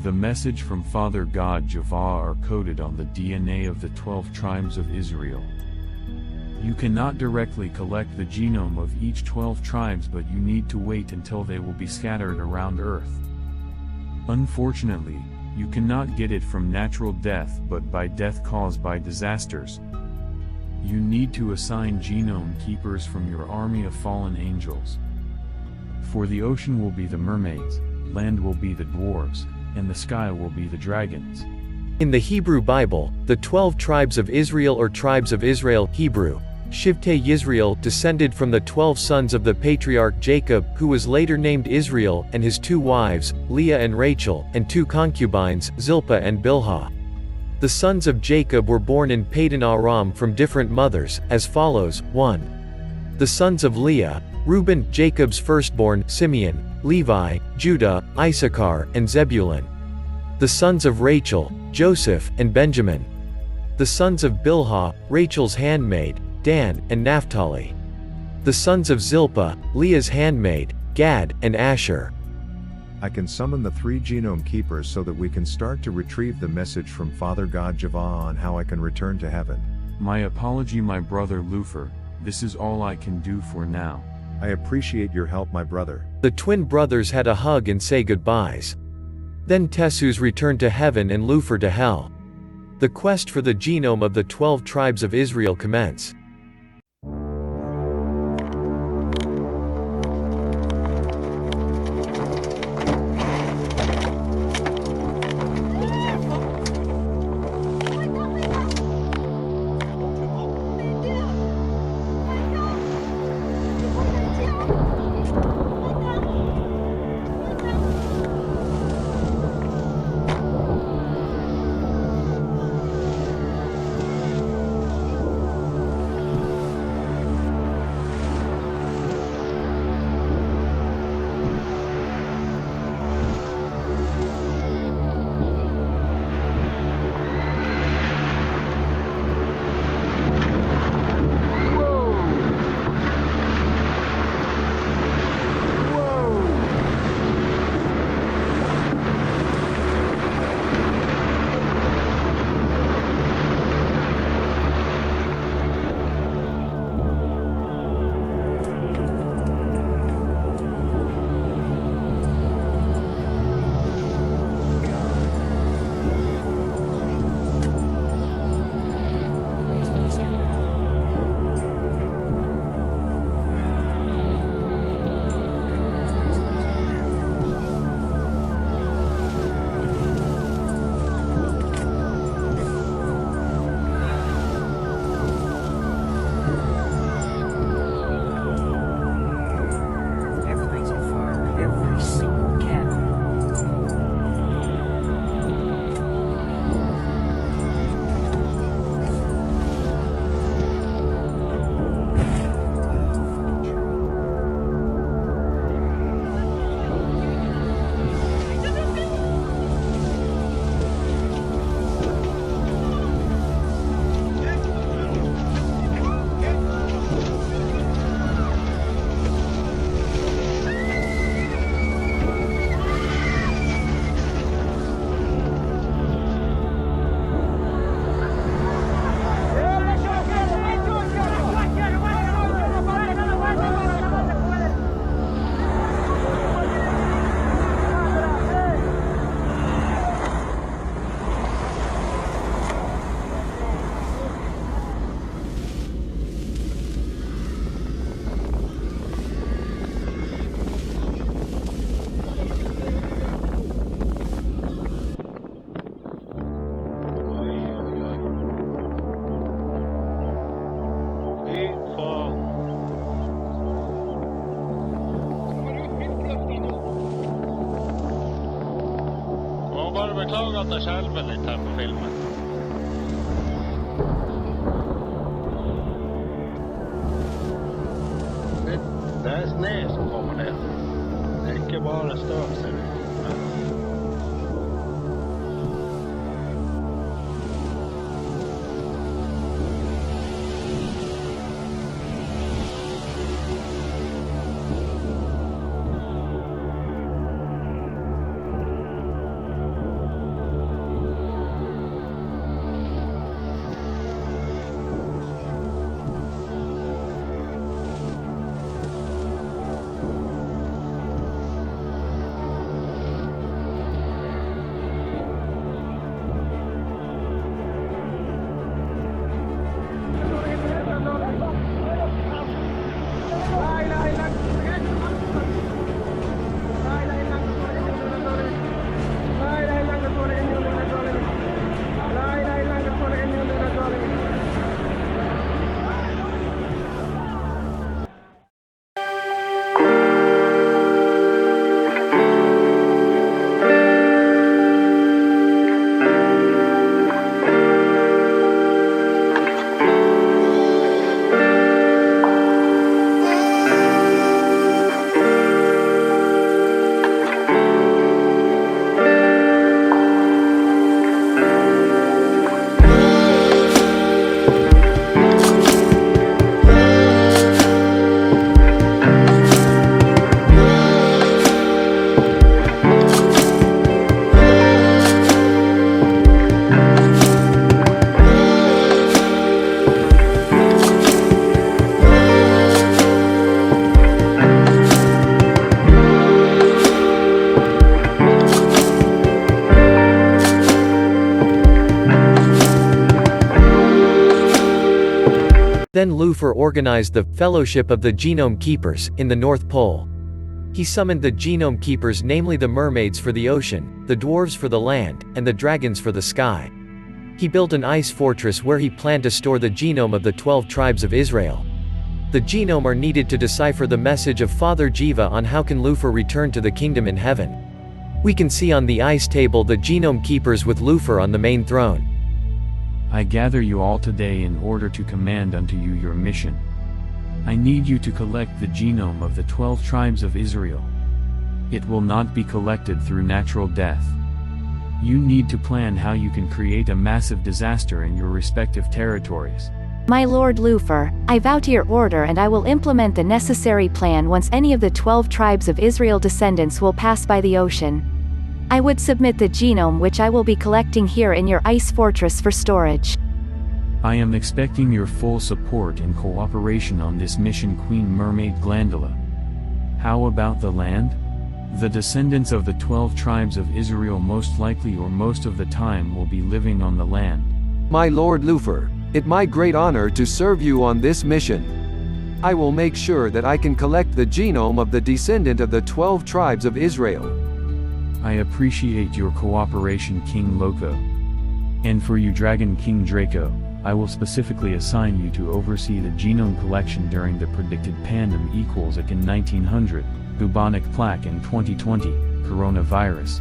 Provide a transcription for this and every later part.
The message from Father Jevah are coded on the DNA of the 12 tribes of Israel. You cannot directly collect the genome of each 12 tribes, but you need to wait until they will be scattered around Earth. Unfortunately, you cannot get it from natural death but by death caused by disasters. You need to assign genome keepers from your army of fallen angels. For the ocean will be the mermaids, land will be the dwarves, and the sky will be the dragons. In the Hebrew Bible, the 12 tribes of Israel or tribes of Israel, Hebrew, Shivtei Yisrael, descended from the 12 sons of the patriarch Jacob, who was later named Israel, and his 2 wives, Leah and Rachel, and 2 concubines, Zilpah and Bilhah. The sons of Jacob were born in Padan Aram from different mothers, as follows: 1. The sons of Leah, Reuben, Jacob's firstborn, Simeon, Levi, Judah, Issachar, and Zebulun. The sons of Rachel, Joseph, and Benjamin. The sons of Bilhah, Rachel's handmaid, Dan, and Naphtali. The sons of Zilpah, Leah's handmaid, Gad, and Asher. I can summon the 3 genome keepers so that we can start to retrieve the message from Father Jevah on how I can return to heaven. My apology, my brother Lufer, this is all I can do for now. I appreciate your help, my brother. The twin brothers had a hug and say goodbyes. Then Tessus returned to heaven and Lufer to hell. The quest for the genome of the 12 tribes of Israel commenced. beklagar att jag själv är lite här på filmen. Det är snö som kommer ner. Det är inte bara stök ser det. Then Lufer organized the Fellowship of the Genome Keepers in the North Pole. He summoned the genome keepers, namely the mermaids for the ocean, the dwarves for the land, and the dragons for the sky. He built an ice fortress where he planned to store the genome of the 12 tribes of Israel. The genome are needed to decipher the message of Father Jevah on how can Lufer return to the kingdom in heaven. We can see on the ice table the genome keepers with Lufer on the main throne. I gather you all today in order to command unto you your mission. I need you to collect the genome of the 12 tribes of Israel. It will not be collected through natural death. You need to plan how you can create a massive disaster in your respective territories. My Lord Lufer, I vow to your order and I will implement the necessary plan once any of the 12 tribes of Israel descendants will pass by the ocean. I would submit the genome which I will be collecting here in your ice fortress for storage. I am expecting your full support and cooperation on this mission, Queen Mermaid Glandula. How about the land? The descendants of the 12 tribes of Israel most likely or most of the time will be living on the land. My Lord Lufer, it's my great honor to serve you on this mission. I will make sure that I can collect the genome of the descendant of the 12 tribes of Israel. I appreciate your cooperation, King Loco. And for you, Dragon King Draco, I will specifically assign you to oversee the genome collection during the predicted pandemic equals in 1900, bubonic plague in 2020, coronavirus.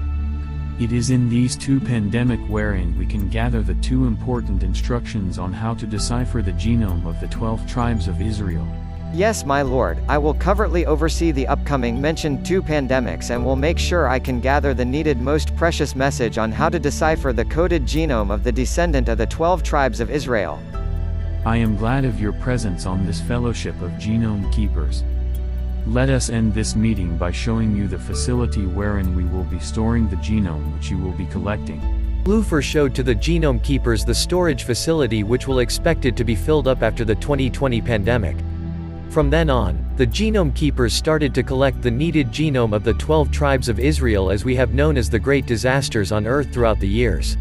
It is in these two pandemic wherein we can gather the two important instructions on how to decipher the genome of the 12 tribes of Israel. Yes, my lord, I will covertly oversee the upcoming mentioned two pandemics and will make sure I can gather the needed most precious message on how to decipher the coded genome of the descendant of the 12 tribes of Israel. I am glad of your presence on this fellowship of genome keepers. Let us end this meeting by showing you the facility wherein we will be storing the genome which you will be collecting. Lufer showed to the genome keepers the storage facility which will expected to be filled up after the 2020 pandemic. From then on, the genome keepers started to collect the needed genome of the 12 tribes of Israel as we have known as the great disasters on earth throughout the years.